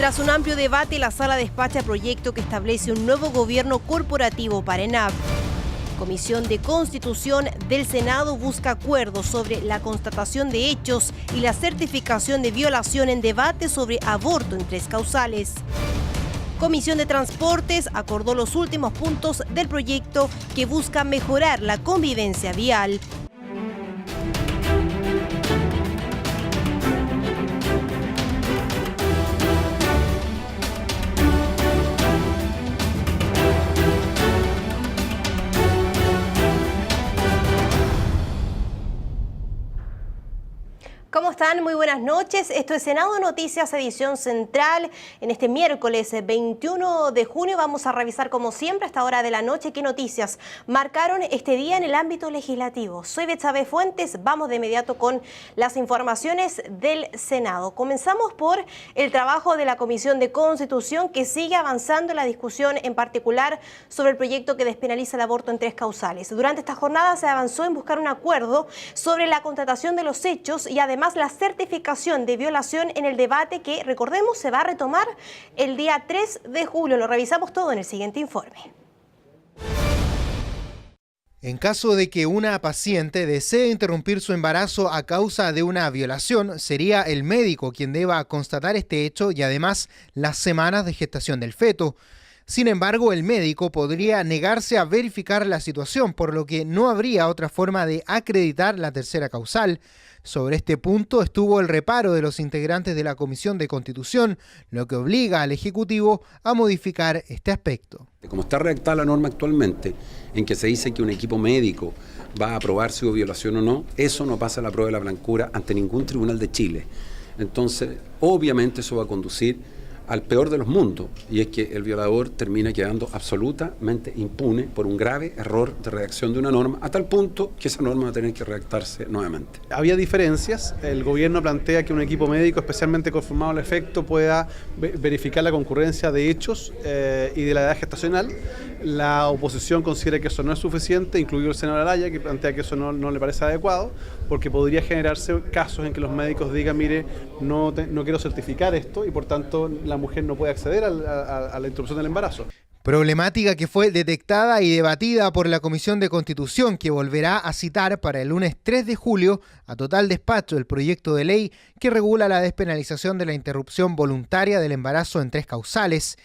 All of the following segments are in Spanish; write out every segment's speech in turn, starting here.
Tras un amplio debate, la sala despacha proyecto que establece un nuevo gobierno corporativo para ENAP. Comisión de Constitución del Senado busca acuerdos sobre la constatación de hechos y la certificación de violación en debate sobre aborto en 3 causales. Comisión de Transportes acordó los últimos puntos del proyecto que busca mejorar la convivencia vial. ¿Cómo están? Muy buenas noches. Esto es Senado Noticias, edición central. En este miércoles 21 de junio vamos a revisar, como siempre, a esta hora de la noche, qué noticias marcaron este día en el ámbito legislativo. Soy Betsabe Fuentes. Vamos de inmediato con las informaciones del Senado. Comenzamos por el trabajo de la Comisión de Constitución, que sigue avanzando en la discusión, en particular sobre el proyecto que despenaliza el aborto en 3 causales. Durante esta jornada se avanzó en buscar un acuerdo sobre la constatación de los hechos y además la certificación de violación en el debate que, recordemos, se va a retomar el día 3 de julio. Lo revisamos todo en el siguiente informe. En caso de que una paciente desee interrumpir su embarazo a causa de una violación, sería el médico quien deba constatar este hecho y además las semanas de gestación del feto. Sin embargo, el médico podría negarse a verificar la situación, por lo que no habría otra forma de acreditar la tercera causal. Sobre este punto estuvo el reparo de los integrantes de la Comisión de Constitución, lo que obliga al Ejecutivo a modificar este aspecto. Como está redactada la norma actualmente, en que se dice que un equipo médico va a aprobar si hubo violación o no, eso no pasa a la prueba de la blancura ante ningún tribunal de Chile. Entonces, obviamente eso va a conducir al peor de los mundos, y es que el violador termina quedando absolutamente impune por un grave error de redacción de una norma, a tal punto que esa norma va a tener que redactarse nuevamente. Había diferencias. El gobierno plantea que un equipo médico especialmente conformado al efecto pueda verificar la concurrencia de hechos y de la edad gestacional. La oposición considera que eso no es suficiente, incluido el senador Araya, que plantea que eso no le parece adecuado, porque podría generarse casos en que los médicos digan, mire, no quiero certificar esto, y por tanto la mujer no puede acceder a la interrupción del embarazo. Problemática que fue detectada y debatida por la Comisión de Constitución, que volverá a citar para el lunes 3 de julio a total despacho el proyecto de ley que regula la despenalización de la interrupción voluntaria del embarazo en 3 causales.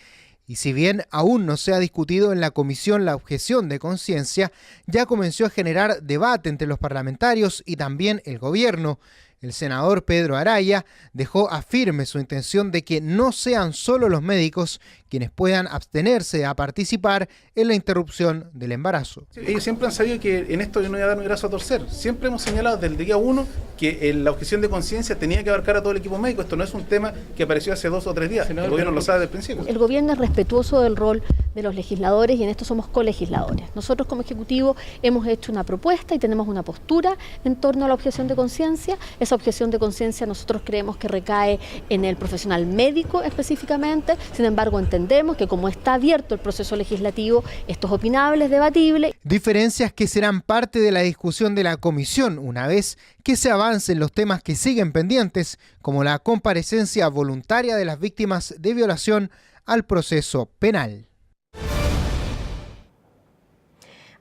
Y si bien aún no se ha discutido en la comisión la objeción de conciencia, ya comenzó a generar debate entre los parlamentarios y también el gobierno. El senador Pedro Araya dejó a firme su intención de que no sean solo los médicos quienes puedan abstenerse a participar en la interrupción del embarazo. Ellos siempre han sabido que en esto no iba a dar un brazo a torcer. Siempre hemos señalado desde el día 1 que la objeción de conciencia tenía que abarcar a todo el equipo médico. Esto no es un tema que apareció hace 2 o 3 días. El gobierno lo sabe desde el principio. El gobierno es respetuoso del rol de los legisladores y en esto somos colegisladores. Nosotros como Ejecutivo hemos hecho una propuesta y tenemos una postura en torno a la objeción de conciencia. Esa objeción de conciencia nosotros creemos que recae en el profesional médico específicamente. Sin embargo, entendemos que como está abierto el proceso legislativo, esto es opinable, es debatible. Diferencias que serán parte de la discusión de la comisión una vez que se avancen los temas que siguen pendientes, como la comparecencia voluntaria de las víctimas de violación al proceso penal.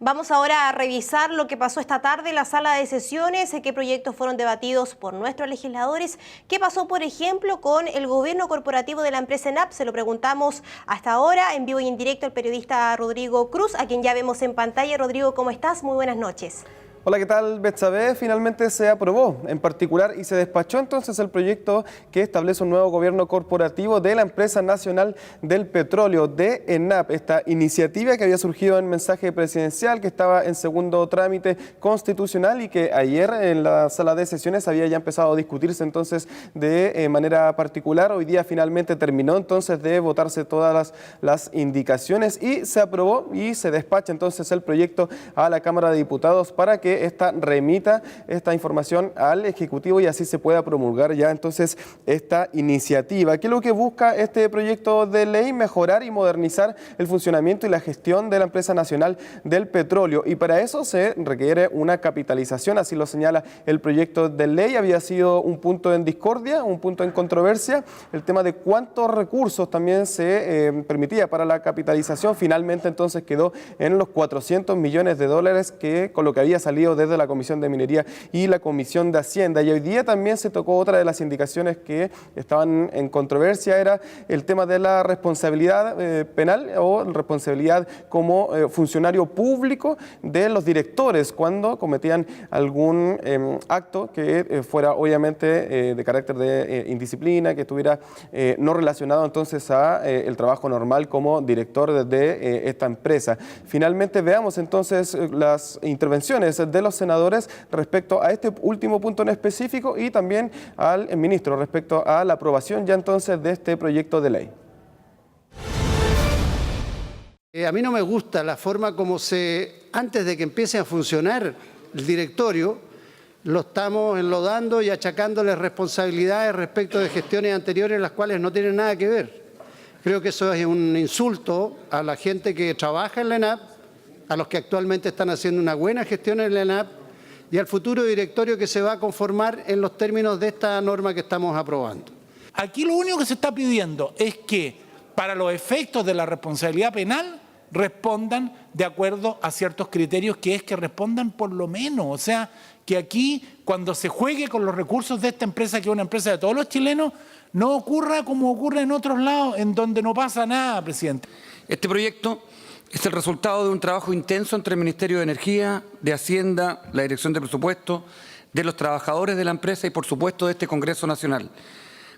Vamos ahora a revisar lo que pasó esta tarde en la sala de sesiones, qué proyectos fueron debatidos por nuestros legisladores, qué pasó, por ejemplo, con el gobierno corporativo de la empresa ENAP. Se lo preguntamos hasta ahora en vivo y en directo al periodista Rodrigo Cruz, a quien ya vemos en pantalla. Rodrigo, ¿cómo estás? Muy buenas noches. Hola, ¿qué tal, Betsabe? Finalmente se aprobó en particular y se despachó entonces el proyecto que establece un nuevo gobierno corporativo de la Empresa Nacional del Petróleo, de ENAP. Esta iniciativa que había surgido en mensaje presidencial, que estaba en segundo trámite constitucional y que ayer en la sala de sesiones había ya empezado a discutirse entonces de manera particular. Hoy día finalmente terminó entonces de votarse todas las indicaciones y se aprobó y se despacha entonces el proyecto a la Cámara de Diputados para que que ésta remita esta información al Ejecutivo y así se pueda promulgar ya entonces esta iniciativa. ¿Qué es lo que busca este proyecto de ley? Mejorar y modernizar el funcionamiento y la gestión de la Empresa Nacional del Petróleo, y para eso se requiere una capitalización, así lo señala el proyecto de ley. Había sido un punto en discordia, un punto en controversia, el tema de cuántos recursos también se permitía para la capitalización. Finalmente entonces quedó en los 400 millones de dólares, que con lo que había salido desde la Comisión de Minería y la Comisión de Hacienda. Y hoy día también se tocó otra de las indicaciones que estaban en controversia, era el tema de la responsabilidad penal o responsabilidad como funcionario público de los directores cuando cometían algún acto que fuera obviamente de carácter de indisciplina, que estuviera no relacionado entonces a el trabajo normal como director de esta empresa. Finalmente veamos entonces las intervenciones de los senadores respecto a este último punto en específico y también al ministro respecto a la aprobación ya entonces de este proyecto de ley. A mí no me gusta la forma como antes de que empiece a funcionar el directorio, lo estamos enlodando y achacándoles responsabilidades respecto de gestiones anteriores las cuales no tienen nada que ver. Creo que eso es un insulto a la gente que trabaja en la ENAP, a los que actualmente están haciendo una buena gestión en la ENAP y al futuro directorio que se va a conformar en los términos de esta norma que estamos aprobando. Aquí lo único que se está pidiendo es que para los efectos de la responsabilidad penal respondan de acuerdo a ciertos criterios, que es que respondan por lo menos. O sea, que aquí cuando se juegue con los recursos de esta empresa, que es una empresa de todos los chilenos, no ocurra como ocurre en otros lados, en donde no pasa nada, presidente. Este proyecto es el resultado de un trabajo intenso entre el Ministerio de Energía, de Hacienda, la Dirección de Presupuesto, de los trabajadores de la empresa y, por supuesto, de este Congreso Nacional.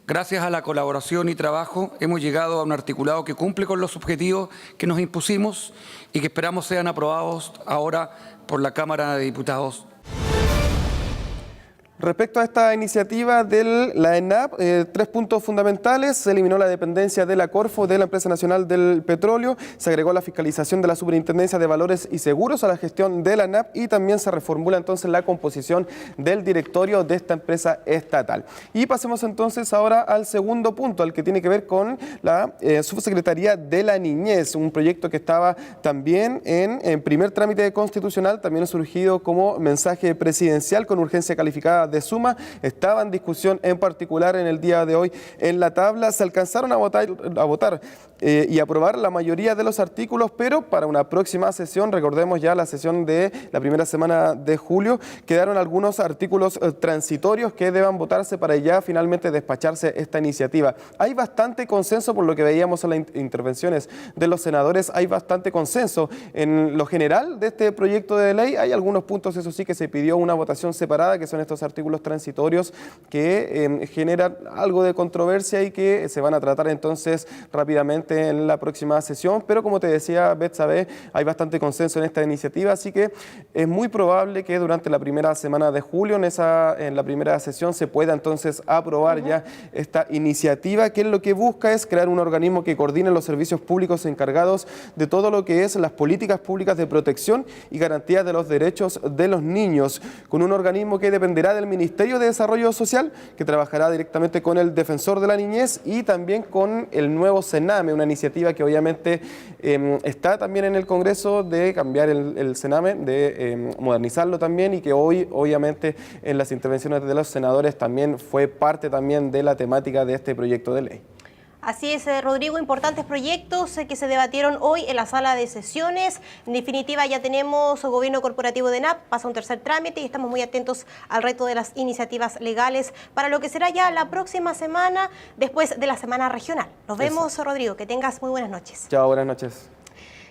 Gracias a la colaboración y trabajo hemos llegado a un articulado que cumple con los objetivos que nos impusimos y que esperamos sean aprobados ahora por la Cámara de Diputados. Respecto a esta iniciativa de la ENAP, 3 puntos fundamentales: se eliminó la dependencia de la Corfo, de la Empresa Nacional del Petróleo, se agregó la fiscalización de la Superintendencia de Valores y Seguros a la gestión de la ENAP y también se reformula entonces la composición del directorio de esta empresa estatal. Y pasemos entonces ahora al segundo punto, al que tiene que ver con la Subsecretaría de la Niñez, un proyecto que estaba también en primer trámite constitucional, también surgido como mensaje presidencial con urgencia calificada de suma, estaba en discusión en particular en el día de hoy en la tabla. Se alcanzaron a votar y aprobar la mayoría de los artículos, pero para una próxima sesión, recordemos ya la sesión de la primera semana de julio, quedaron algunos artículos transitorios que deban votarse para ya finalmente despacharse esta iniciativa. Hay bastante consenso, por lo que veíamos en las intervenciones de los senadores, hay bastante consenso en lo general de este proyecto de ley. Hay algunos puntos, eso sí, que se pidió una votación separada, que son estos artículos transitorios que generan algo de controversia y que se van a tratar entonces rápidamente en la próxima sesión, pero como te decía Betsabe, hay bastante consenso en esta iniciativa, así que es muy probable que durante la primera semana de julio, en la primera sesión, se pueda entonces aprobar ya esta iniciativa, que lo que busca es crear un organismo que coordine los servicios públicos encargados de todo lo que es las políticas públicas de protección y garantía de los derechos de los niños, con un organismo que dependerá del Ministerio de Desarrollo Social, que trabajará directamente con el Defensor de la Niñez y también con el nuevo Sename, una iniciativa que obviamente está también en el Congreso, de cambiar el Sename, de modernizarlo también, y que hoy obviamente en las intervenciones de los senadores también fue parte también de la temática de este proyecto de ley. Así es, Rodrigo, importantes proyectos que se debatieron hoy en la sala de sesiones. En definitiva, ya tenemos gobierno corporativo de ENAP, pasa un tercer trámite y estamos muy atentos al resto de las iniciativas legales para lo que será ya la próxima semana, después de la semana regional. Nos vemos, Rodrigo, que tengas muy buenas noches. Chao, buenas noches.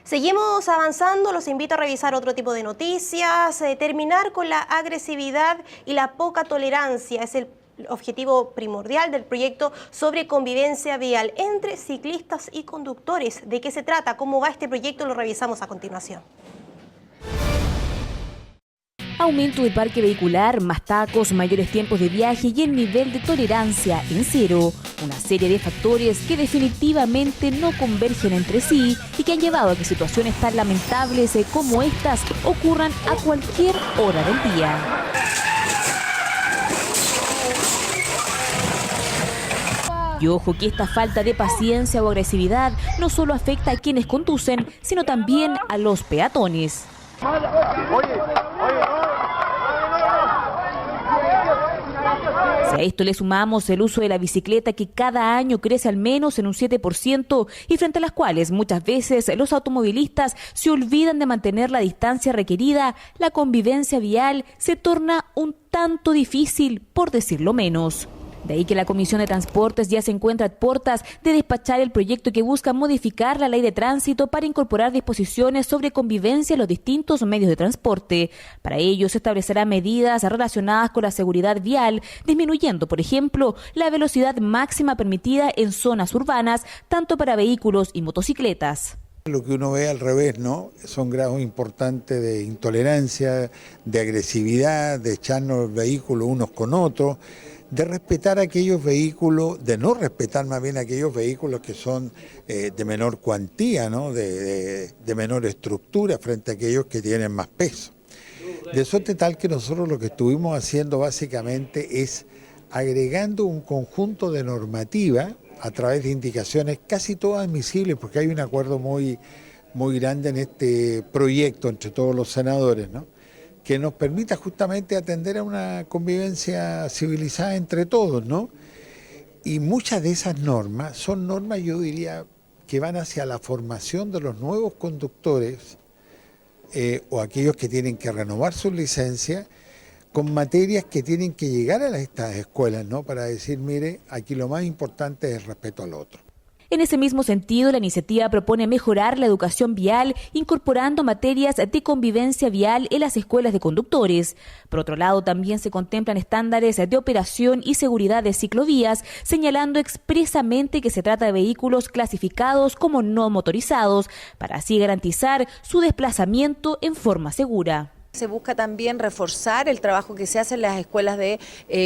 Seguimos avanzando, los invito a revisar otro tipo de noticias, terminar con la agresividad y la poca tolerancia, es el objetivo primordial del proyecto sobre convivencia vial entre ciclistas y conductores. ¿De qué se trata? ¿Cómo va este proyecto? Lo revisamos a continuación. aumento del parque vehicular, más tacos, mayores tiempos de viaje y el nivel de tolerancia en cero. Una serie de factores que definitivamente no convergen entre sí y que han llevado a que situaciones tan lamentables como estas ocurran a cualquier hora del día. Y ojo que esta falta de paciencia o agresividad no solo afecta a quienes conducen, sino también a los peatones. Si a esto le sumamos el uso de la bicicleta, que cada año crece al menos en un 7% y frente a las cuales muchas veces los automovilistas se olvidan de mantener la distancia requerida, la convivencia vial se torna un tanto difícil, por decirlo menos. De ahí que la Comisión de Transportes ya se encuentra a puertas de despachar el proyecto que busca modificar la ley de tránsito para incorporar disposiciones sobre convivencia en los distintos medios de transporte. Para ello se establecerán medidas relacionadas con la seguridad vial, disminuyendo, por ejemplo, la velocidad máxima permitida en zonas urbanas, tanto para vehículos y motocicletas. Lo que uno ve al revés, ¿no? Son grados importantes de intolerancia, de agresividad, de echarnos el vehículo unos con otros, de respetar aquellos vehículos, de no respetar más bien aquellos vehículos que son de menor cuantía, ¿no? de menor estructura frente a aquellos que tienen más peso. De suerte tal que nosotros lo que estuvimos haciendo básicamente es agregando un conjunto de normativa a través de indicaciones casi todas admisibles, porque hay un acuerdo muy grande en este proyecto entre todos los senadores, ¿no? Que nos permita justamente atender a una convivencia civilizada entre todos, ¿no? Y muchas de esas normas son normas, yo diría, que van hacia la formación de los nuevos conductores o aquellos que tienen que renovar su licencia, con materias que tienen que llegar a estas escuelas, ¿no? Para decir, mire, aquí lo más importante es el respeto al otro. En ese mismo sentido, la iniciativa propone mejorar la educación vial, incorporando materias de convivencia vial en las escuelas de conductores. Por otro lado, también se contemplan estándares de operación y seguridad de ciclovías, señalando expresamente que se trata de vehículos clasificados como no motorizados, para así garantizar su desplazamiento en forma segura. Se busca también reforzar el trabajo que se hace en las escuelas de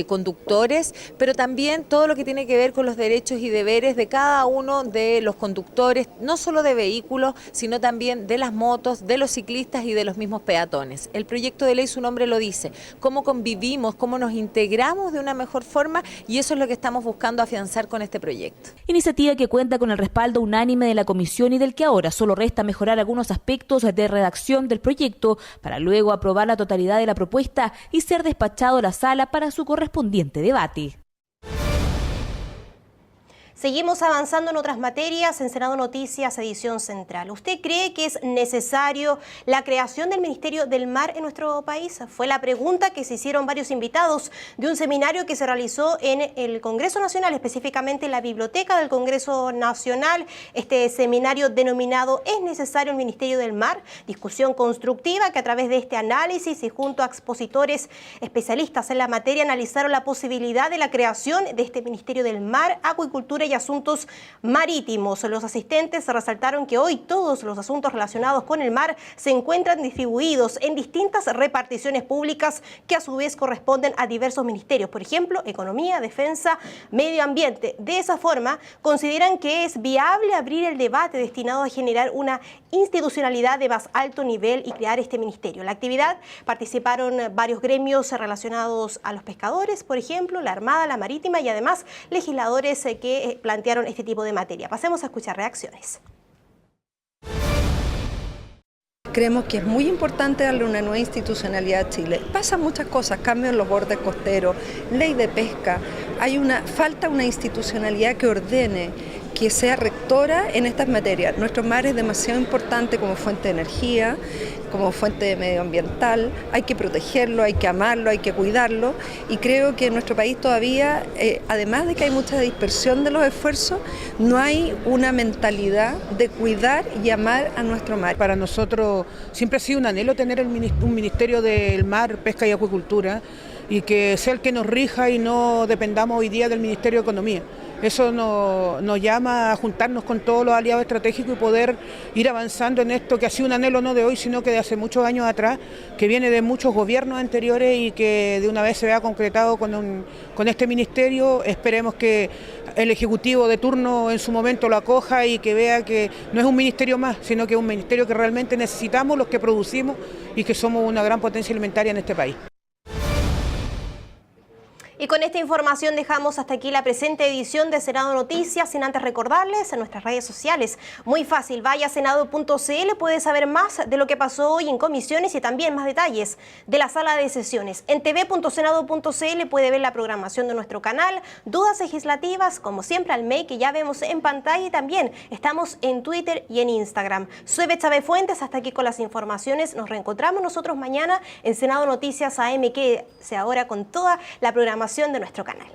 conductores, pero también todo lo que tiene que ver con los derechos y deberes de cada uno de los conductores, no solo de vehículos, sino también de las motos, de los ciclistas y de los mismos peatones. El proyecto de ley, su nombre lo dice, cómo convivimos, cómo nos integramos de una mejor forma, y eso es lo que estamos buscando afianzar con este proyecto. Iniciativa que cuenta con el respaldo unánime de la Comisión y del que ahora solo resta mejorar algunos aspectos de redacción del proyecto para luego aprobar la totalidad de la propuesta y ser despachado a la sala para su correspondiente debate. Seguimos avanzando en otras materias en Senado Noticias, edición central. ¿Usted cree que es necesario la creación del Ministerio del Mar en nuestro país? Fue la pregunta que se hicieron varios invitados de un seminario que se realizó en el Congreso Nacional, específicamente en la Biblioteca del Congreso Nacional. Este seminario denominado ¿Es necesario el Ministerio del Mar? Discusión constructiva que a través de este análisis y junto a expositores especialistas en la materia analizaron la posibilidad de la creación de este Ministerio del Mar, Acuicultura y Asuntos Marítimos. Los asistentes resaltaron que hoy todos los asuntos relacionados con el mar se encuentran distribuidos en distintas reparticiones públicas que a su vez corresponden a diversos ministerios, por ejemplo, Economía, Defensa, Medio Ambiente. De esa forma, consideran que es viable abrir el debate destinado a generar una institucionalidad de más alto nivel y crear este ministerio. En la actividad participaron varios gremios relacionados a los pescadores, por ejemplo, la Armada, la Marítima y además legisladores que plantearon este tipo de materia. Pasemos a escuchar reacciones. Creemos que es muy importante darle una nueva institucionalidad a Chile. Pasan muchas cosas, cambios en los bordes costeros, ley de pesca, falta una institucionalidad que ordene, que sea rectora en estas materias. Nuestro mar es demasiado importante como fuente de energía, como fuente medioambiental, hay que protegerlo, hay que amarlo, hay que cuidarlo, y creo que en nuestro país todavía, además de que hay mucha dispersión de los esfuerzos, no hay una mentalidad de cuidar y amar a nuestro mar. Para nosotros siempre ha sido un anhelo tener un Ministerio del Mar, Pesca y Acuicultura, y que sea el que nos rija y no dependamos hoy día del Ministerio de Economía. Eso nos llama a juntarnos con todos los aliados estratégicos y poder ir avanzando en esto que ha sido un anhelo no de hoy, sino que de hace muchos años atrás, que viene de muchos gobiernos anteriores y que de una vez se vea concretado con este ministerio. Esperemos que el Ejecutivo de turno en su momento lo acoja y que vea que no es un ministerio más, sino que es un ministerio que realmente necesitamos los que producimos y que somos una gran potencia alimentaria en este país. Y con esta información dejamos hasta aquí la presente edición de Senado Noticias, sin antes recordarles en nuestras redes sociales. Muy fácil, vaya a senado.cl, puede saber más de lo que pasó hoy en comisiones y también más detalles de la sala de sesiones. En tv.senado.cl puede ver la programación de nuestro canal, dudas legislativas, como siempre al mail que ya vemos en pantalla, y también estamos en Twitter y en Instagram. Soy Betsabe Fuentes, hasta aquí con las informaciones. Nos reencontramos nosotros mañana en Senado Noticias AM, que se ahora con toda la programación de nuestro canal.